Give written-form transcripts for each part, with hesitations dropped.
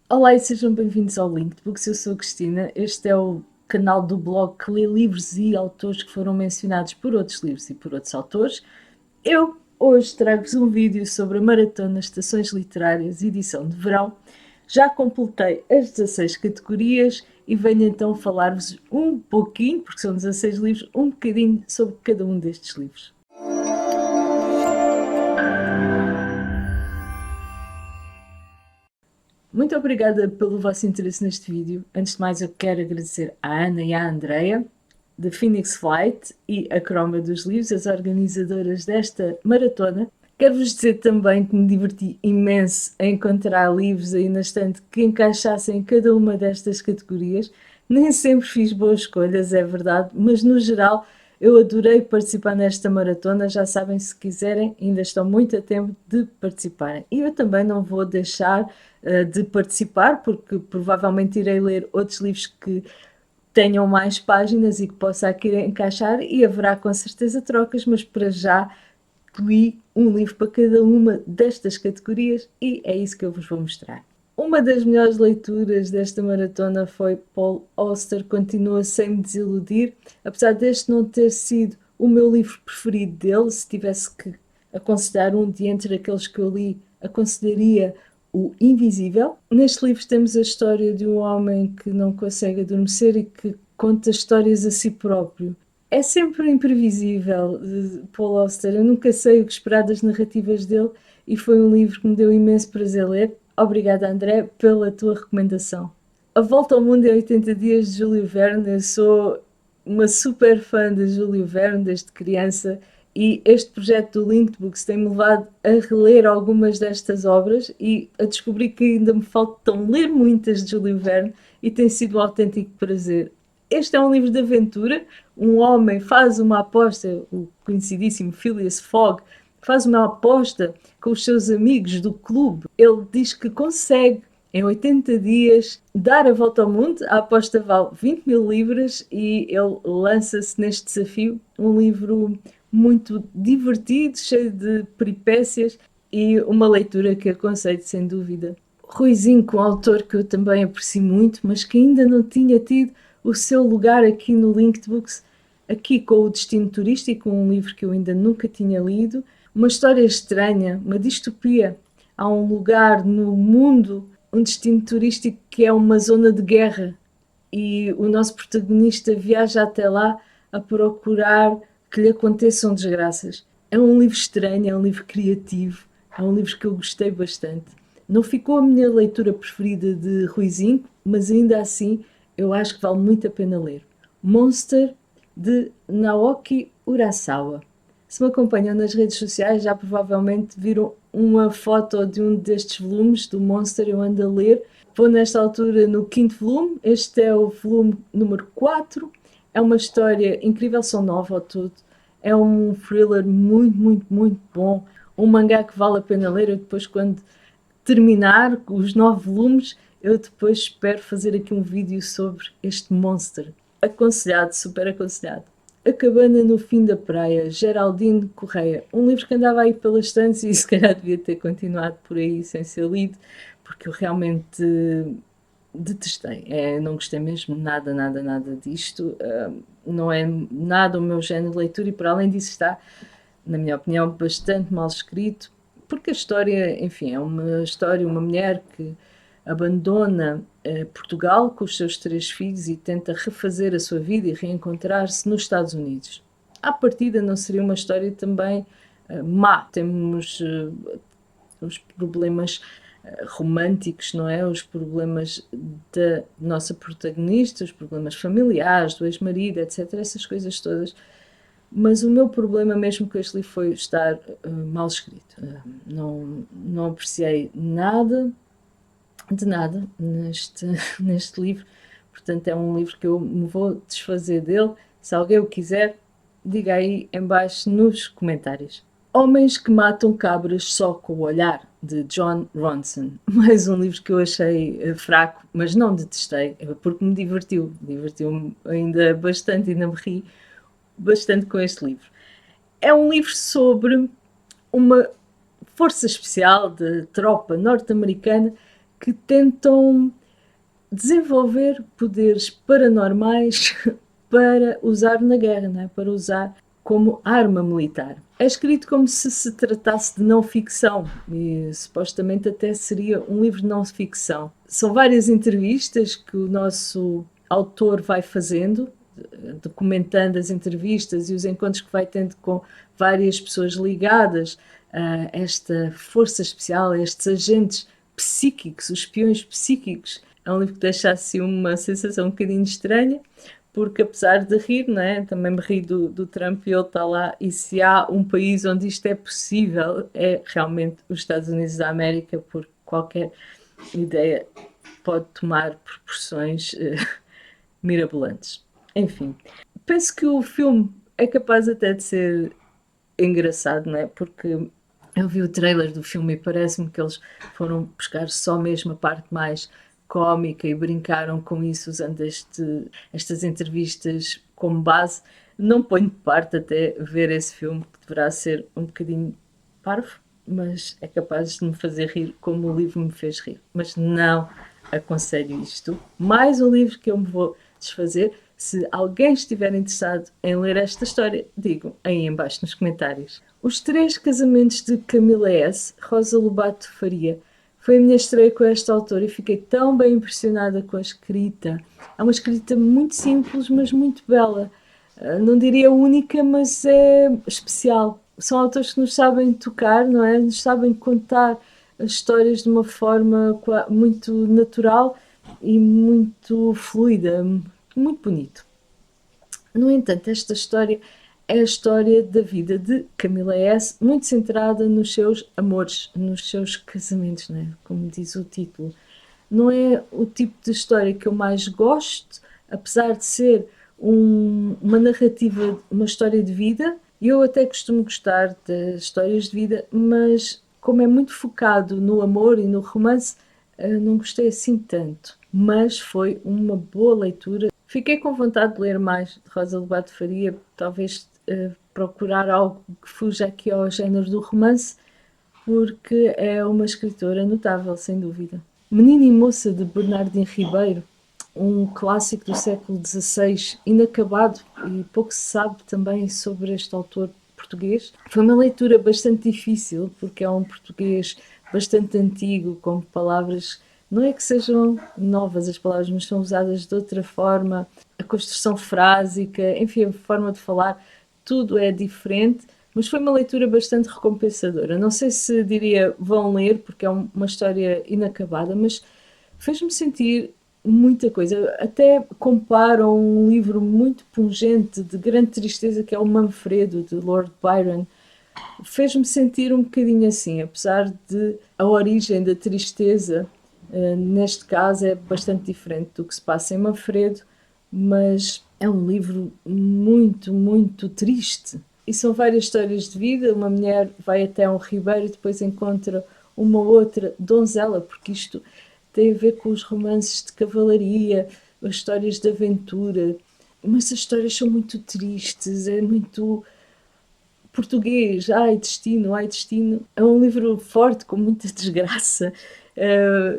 Olá e sejam bem-vindos ao Linked Books. Eu sou a Cristina. Este é o canal do blog que lê livros e autores que foram mencionados por outros livros e por outros autores. Eu hoje trago-vos um vídeo sobre a Maratona Estações Literárias, edição de verão. Já completei as 16 categorias e venho então falar-vos um pouquinho, porque são 16 livros, um bocadinho sobre cada um destes livros. Muito obrigada pelo vosso interesse neste vídeo. Antes de mais, eu quero agradecer à Ana e à Andreia, da Phoenix Flight e a Croma dos Livros, as organizadoras desta maratona. Quero-vos dizer também que me diverti imenso a encontrar livros aí na estante que encaixassem em cada uma destas categorias. Nem sempre fiz boas escolhas, é verdade, mas no geral eu adorei participar nesta maratona. Já sabem, se quiserem, ainda estão muito a tempo de participarem. E eu também não vou deixar de participar, porque provavelmente irei ler outros livros que tenham mais páginas e que possa aqui encaixar, e haverá com certeza trocas, mas para já li um livro para cada uma destas categorias e é isso que eu vos vou mostrar. Uma das melhores leituras desta maratona foi Paul Auster, Continua Sem Me Desiludir. Apesar deste não ter sido o meu livro preferido dele, se tivesse que aconselhar um de entre aqueles que eu li, aconselharia O Invisível. Neste livro temos a história de um homem que não consegue adormecer e que conta histórias a si próprio. É sempre imprevisível, Paul Auster. Eu nunca sei o que esperar das narrativas dele e foi um livro que me deu imenso prazer ler. Obrigada, André, pela tua recomendação. A Volta ao Mundo em 80 Dias, de Júlio Verne. Eu sou uma super fã de Júlio Verne desde criança e este projeto do Linked Books tem-me levado a reler algumas destas obras e a descobrir que ainda me faltam ler muitas de Júlio Verne e tem sido um autêntico prazer. Este é um livro de aventura. Um homem faz uma aposta, o conhecidíssimo Phileas Fogg, faz uma aposta com os seus amigos do clube. Ele diz que consegue, em 80 dias, dar a volta ao mundo. A aposta vale 20 mil libras e ele lança-se neste desafio. Um livro muito divertido, cheio de peripécias e uma leitura que aconselho sem dúvida. Rui Zinco, um autor que eu também aprecio muito, mas que ainda não tinha tido o seu lugar aqui no Linked Books, aqui com o Destino Turístico, um livro que eu ainda nunca tinha lido. Uma história estranha, uma distopia. Há um lugar no mundo, um destino turístico que é uma zona de guerra e o nosso protagonista viaja até lá a procurar que lhe aconteçam desgraças. É um livro estranho, é um livro criativo, é um livro que eu gostei bastante. Não ficou a minha leitura preferida de Rui Zinco, mas ainda assim eu acho que vale muito a pena ler. Monster, de Naoki Urasawa. Se me acompanham nas redes sociais, já provavelmente viram uma foto de um destes volumes do Monster. Eu ando a ler. Vou nesta altura no 5º volume. Este é o volume número 4. É uma história incrível, são 9 ao todo. É um thriller muito, muito, muito bom. Um mangá que vale a pena ler. Eu depois, quando terminar os 9 volumes, eu depois espero fazer aqui um vídeo sobre este Monster. Aconselhado, super aconselhado. A Cabana no Fim da Praia, Geraldine Correia. Um livro que andava aí pelas estantes e se calhar devia ter continuado por aí sem ser lido, porque eu realmente detestei. Não gostei mesmo nada, nada, nada disto. Não é nada o meu género de leitura e, para além disso, está, na minha opinião, bastante mal escrito, porque a história, enfim, é uma história, uma mulher que abandona Portugal com os seus 3 filhos e tenta refazer a sua vida e reencontrar-se nos Estados Unidos. À partida não seria uma história também má. Temos os problemas românticos, não é? Os problemas da nossa protagonista, os problemas familiares, do ex-marido, etc. Essas coisas todas. Mas o meu problema mesmo com este livro foi estar mal escrito. Não apreciei nada de nada neste livro. Portanto, é um livro que eu me vou desfazer dele. Se alguém o quiser, diga aí em baixo nos comentários. Homens que Matam Cabras Só com o Olhar, de Jon Ronson. Mais um livro que eu achei fraco, mas não detestei, porque me divertiu. Divertiu-me ainda bastante, ainda me ri bastante com este livro. É um livro sobre uma força especial de tropa norte-americana que tentam desenvolver poderes paranormais para usar na guerra, não é? Para usar como arma militar. É escrito como se tratasse de não ficção e supostamente até seria um livro de não ficção. São várias entrevistas que o nosso autor vai fazendo, documentando as entrevistas e os encontros que vai tendo com várias pessoas ligadas a esta força especial, a estes agentes psíquicos, os espiões psíquicos. É um livro que deixa assim uma sensação um bocadinho estranha, porque apesar de rir, não é? Também me ri do Trump e ele está lá, e se há um país onde isto é possível, é realmente os Estados Unidos da América, porque qualquer ideia pode tomar proporções mirabolantes. Enfim, penso que o filme é capaz até de ser engraçado, não é? Porque eu vi o trailer do filme e parece-me que eles foram buscar só mesmo a parte mais cómica e brincaram com isso usando estas entrevistas como base. Não ponho de parte até ver esse filme, que deverá ser um bocadinho parvo, mas é capaz de me fazer rir como o livro me fez rir. Mas não aconselho isto. Mais um livro que eu me vou desfazer. Se alguém estiver interessado em ler esta história, digam aí em baixo nos comentários. Os Três Casamentos de Camila S., Rosa Lobato Faria. Foi a minha estreia com esta autora e fiquei tão bem impressionada com a escrita. É uma escrita muito simples, mas muito bela. Não diria única, mas é especial. São autores que nos sabem tocar, não é? Nos sabem contar as histórias de uma forma muito natural e muito fluida, muito bonito. No entanto, esta história é a história da vida de Camila S., muito centrada nos seus amores, nos seus casamentos, né? Como diz o título. Não é o tipo de história que eu mais gosto, apesar de ser uma narrativa, uma história de vida. Eu até costumo gostar das histórias de vida, mas como é muito focado no amor e no romance, não gostei assim tanto. Mas foi uma boa leitura. Fiquei com vontade de ler mais de Rosa Lobato Faria, talvez procurar algo que fuja aqui ao género do romance, porque é uma escritora notável, sem dúvida. Menina e Moça, de Bernardino Ribeiro, um clássico do século XVI, inacabado, e pouco se sabe também sobre este autor português. Foi uma leitura bastante difícil, porque é um português bastante antigo, com palavras, não é que sejam novas as palavras, mas são usadas de outra forma, a construção frásica, enfim, a forma de falar, tudo é diferente, mas foi uma leitura bastante recompensadora. Não sei se diria vão ler, porque é uma história inacabada, mas fez-me sentir muita coisa. Até comparo a um livro muito pungente, de grande tristeza, que é o Manfredo, de Lord Byron. Fez-me sentir um bocadinho assim, apesar de a origem da tristeza, neste caso, é bastante diferente do que se passa em Manfredo, mas é um livro muito, muito triste. E são várias histórias de vida. Uma mulher vai até um ribeiro e depois encontra uma outra donzela, porque isto tem a ver com os romances de cavalaria, as histórias de aventura. Mas as histórias são muito tristes, é muito português, ai destino, ai destino. É um livro forte, com muita desgraça.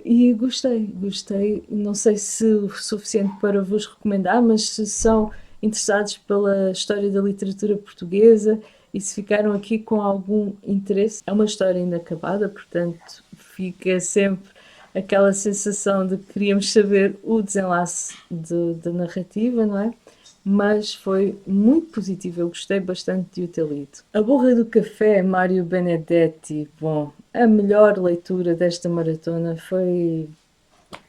E gostei. Não sei se o suficiente para vos recomendar, mas se são interessados pela história da literatura portuguesa e se ficaram aqui com algum interesse, é uma história inacabada, portanto fica sempre aquela sensação de que queríamos saber o desenlace da narrativa, não é? Mas foi muito positivo, eu gostei bastante de o ter lido. A Borra do Café, Mário Benedetti, bom, a melhor leitura desta maratona, foi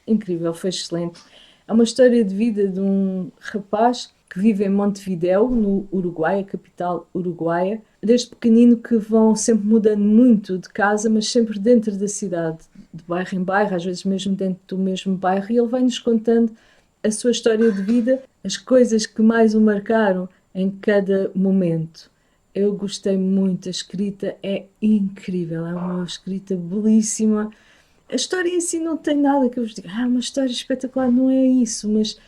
incrível, foi excelente. É uma história de vida de um rapaz que vive em Montevidéu, no Uruguai, a capital uruguaia, desde pequenino, que vão sempre mudando muito de casa, mas sempre dentro da cidade, de bairro em bairro, às vezes mesmo dentro do mesmo bairro, e ele vai-nos contando a sua história de vida, as coisas que mais o marcaram em cada momento. Eu gostei muito, a escrita é incrível, é uma escrita belíssima. A história em si não tem nada que eu vos diga, uma história espetacular, não é isso, mas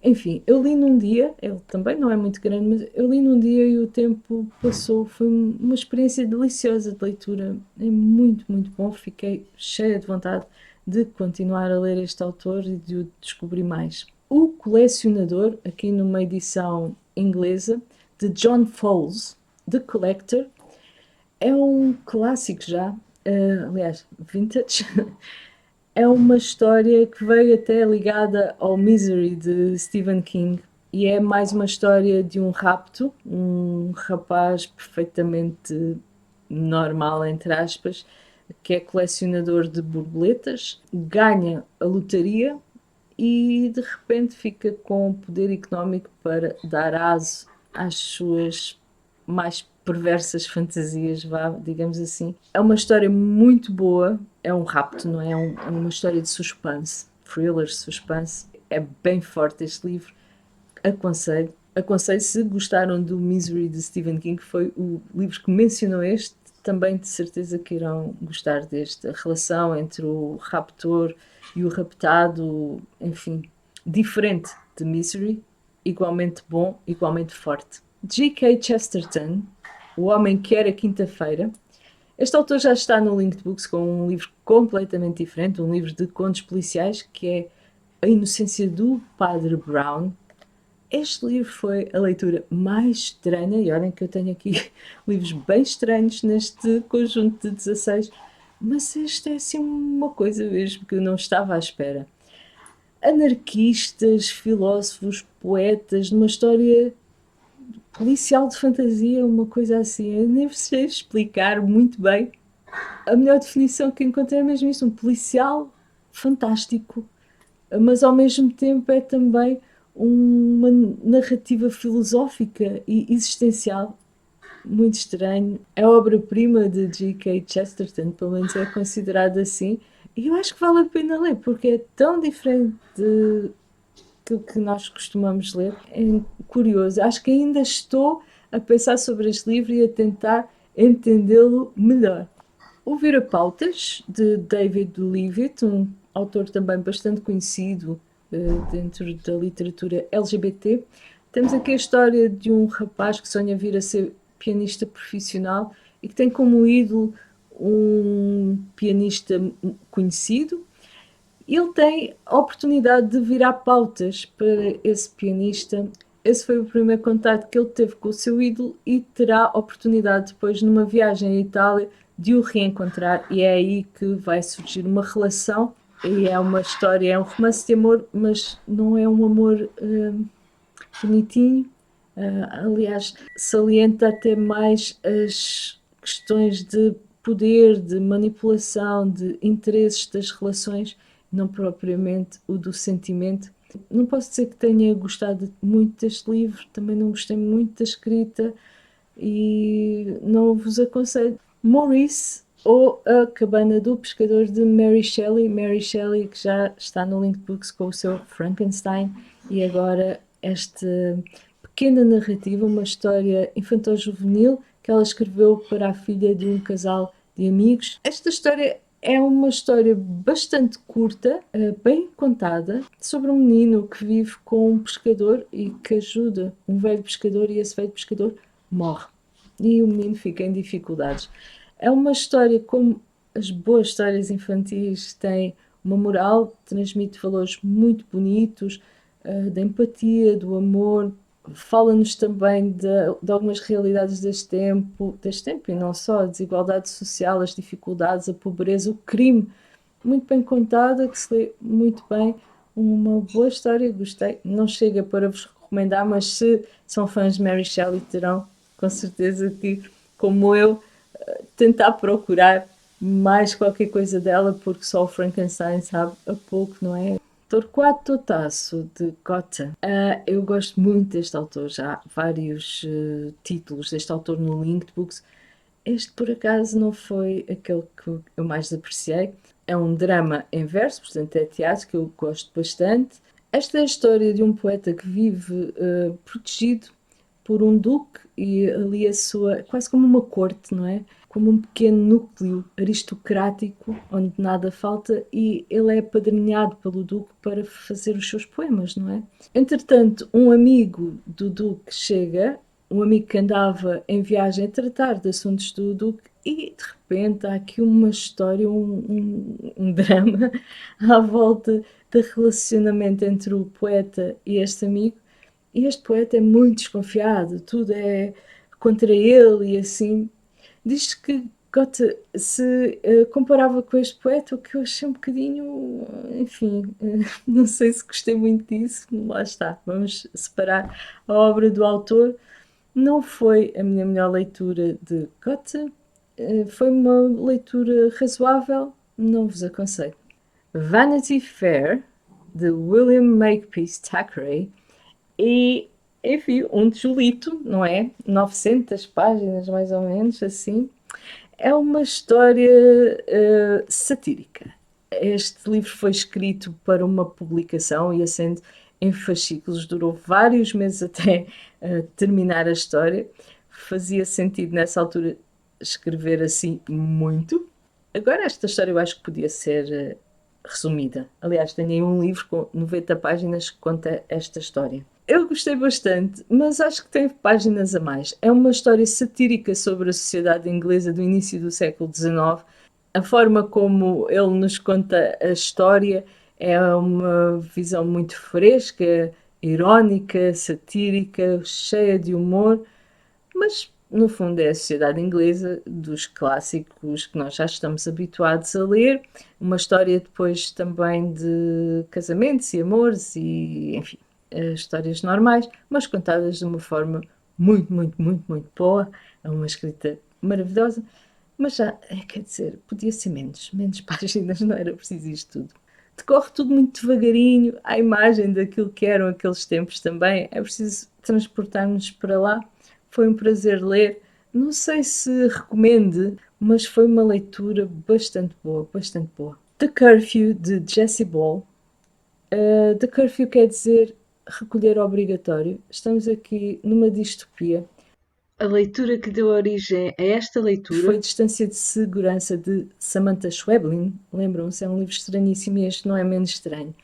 enfim, eu li num dia, ele também não é muito grande, mas eu li num dia e o tempo passou, foi uma experiência deliciosa de leitura, é muito, muito bom, fiquei cheia de vontade de continuar a ler este autor e de o descobrir mais. O Colecionador, aqui numa edição inglesa, de John Fowles, The Collector, é um clássico já, aliás, vintage. É uma história que veio até ligada ao Misery de Stephen King e é mais uma história de um rapto, um rapaz perfeitamente normal, entre aspas, que é colecionador de borboletas, ganha a lotaria e de repente fica com poder económico para dar aso às suas mais perversas fantasias, vá, digamos assim. É uma história muito boa, é um rapto, não é? É uma história de suspense, thriller, suspense. É bem forte este livro, aconselho. Aconselho, se gostaram do Misery de Stephen King, que foi o livro que mencionou este, também de certeza que irão gostar deste. A relação entre o raptor e o raptado, enfim, diferente de Misery, igualmente bom, igualmente forte. G.K. Chesterton, O Homem que Era Quinta-feira. Este autor já está no Linked Books com um livro completamente diferente, um livro de contos policiais, que é A Inocência do Padre Brown. Este livro foi a leitura mais estranha, e olhem que eu tenho aqui livros bem estranhos neste conjunto de 16, mas este é assim uma coisa mesmo que eu não estava à espera. Anarquistas, filósofos, poetas, numa história policial de fantasia, uma coisa assim. Eu nem sei explicar muito bem. A melhor definição que encontrei é mesmo isso, um policial fantástico, mas ao mesmo tempo é também uma narrativa filosófica e existencial muito estranho. É obra-prima de G.K. Chesterton, pelo menos é considerado assim, e eu acho que vale a pena ler, porque é tão diferente do que nós costumamos ler. É curioso. Acho que ainda estou a pensar sobre este livro e a tentar entendê-lo melhor. O Vira-Pautas, de David Leavitt, um autor também bastante conhecido dentro da literatura LGBT. Temos aqui a história de um rapaz que sonha vir a ser pianista profissional e que tem como ídolo um pianista conhecido. Ele tem a oportunidade de virar pautas para esse pianista. Esse foi o primeiro contato que ele teve com o seu ídolo e terá a oportunidade depois, numa viagem à Itália, de o reencontrar, e é aí que vai surgir uma relação. E é uma história, é um romance de amor, mas não é um amor bonitinho. Aliás, salienta até mais as questões de poder, de manipulação, de interesses das relações, não propriamente o do sentimento. Não posso dizer que tenha gostado muito deste livro, também não gostei muito da escrita e não vos aconselho. Maurice, ou A Cabana do Pescador, de Mary Shelley. Mary Shelley, que já está no Linked Books com o seu Frankenstein, e agora esta pequena narrativa, uma história infantil-juvenil que ela escreveu para a filha de um casal de amigos. Esta história é uma história bastante curta, bem contada, sobre um menino que vive com um pescador e que ajuda um velho pescador, e esse velho pescador morre. E o menino fica em dificuldades. É uma história, como as boas histórias infantis têm uma moral, transmite valores muito bonitos, da empatia, do amor, fala-nos também de algumas realidades deste tempo e não só, a desigualdade social, as dificuldades, a pobreza, o crime, muito bem contada, que se lê muito bem, uma boa história, gostei. Não chega para vos recomendar, mas se são fãs de Mary Shelley terão, com certeza que, como eu, tentar procurar mais qualquer coisa dela, porque só o Frankenstein sabe a pouco, não é? Torquato Tasso, de Goethe. Eu gosto muito deste autor, já há vários títulos deste autor no Linked Books. Este, por acaso, não foi aquele que eu mais apreciei. É um drama em verso, portanto é teatro, que eu gosto bastante. Esta é a história de um poeta que vive protegido por um duque e ali a sua, quase como uma corte, não é? Como um pequeno núcleo aristocrático onde nada falta, e ele é apadrinhado pelo duque para fazer os seus poemas, não é? Entretanto, um amigo do duque chega, um amigo que andava em viagem a tratar de assuntos do duque, e de repente há aqui uma história, um drama à volta do relacionamento entre o poeta e este amigo. E este poeta é muito desconfiado, tudo é contra ele e assim. Diz que Goethe se comparava com este poeta, o que eu achei um bocadinho, enfim, não sei se gostei muito disso, lá está, vamos separar a obra do autor. Não foi a minha melhor leitura de Goethe, foi uma leitura razoável, não vos aconselho. Vanity Fair, de William Makepeace Thackeray, e, enfim, um tijolito, não é? 900 páginas, mais ou menos, assim. É uma história satírica. Este livro foi escrito para uma publicação e sendo em fascículos, durou vários meses até terminar a história. Fazia sentido nessa altura escrever assim muito. Agora esta história eu acho que podia ser resumida. Aliás, tenho aí um livro com 90 páginas que conta esta história. Eu gostei bastante, mas acho que tem páginas a mais. É uma história satírica sobre a sociedade inglesa do início do século XIX. A forma como ele nos conta a história é uma visão muito fresca, irónica, satírica, cheia de humor, mas no fundo é a sociedade inglesa dos clássicos que nós já estamos habituados a ler. Uma história depois também de casamentos e amores e, enfim, histórias normais, mas contadas de uma forma muito, muito, muito, muito boa. É uma escrita maravilhosa, mas já, quer dizer, podia ser menos páginas, não era preciso isto tudo. Decorre tudo muito devagarinho, à imagem daquilo que eram aqueles tempos também. É preciso transportar-nos para lá. Foi um prazer ler. Não sei se recomende, mas foi uma leitura bastante boa, bastante boa. The Curfew, de Jessie Ball. The Curfew quer dizer recolher obrigatório. Estamos aqui numa distopia. A leitura que deu origem a esta leitura foi Distância de Segurança, de Samantha Schweblin. Lembram-se, é um livro estranhíssimo e este não é menos estranho.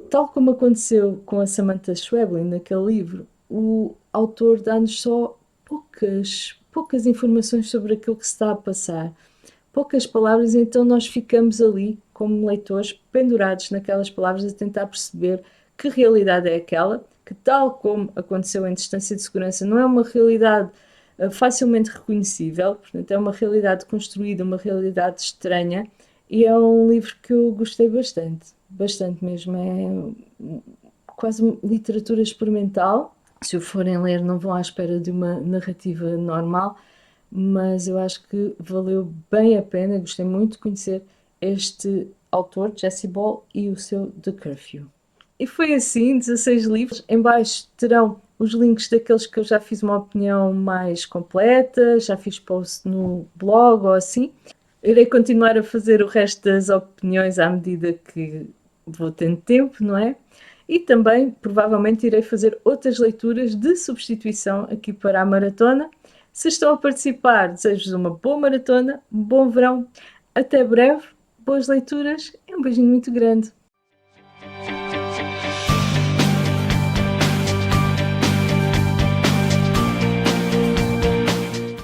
Tal como aconteceu com a Samantha Schweblin naquele livro, o autor dá-nos só poucas informações sobre aquilo que se está a passar. Poucas palavras, então nós ficamos ali, como leitores, pendurados naquelas palavras a tentar perceber que realidade é aquela, que tal como aconteceu em Distância de Segurança, não é uma realidade facilmente reconhecível, portanto é uma realidade construída, uma realidade estranha, e é um livro que eu gostei bastante mesmo, é quase literatura experimental. Se o forem ler não vão à espera de uma narrativa normal, mas eu acho que valeu bem a pena, gostei muito de conhecer este autor, Jessie Ball, e o seu The Curfew. E foi assim, 16 livros. Em baixo terão os links daqueles que eu já fiz uma opinião mais completa, já fiz post no blog ou assim. Irei continuar a fazer o resto das opiniões à medida que vou tendo tempo, não é? E também, provavelmente, irei fazer outras leituras de substituição aqui para a maratona. Se estão a participar, desejo-vos uma boa maratona, um bom verão, até breve, boas leituras e um beijinho muito grande.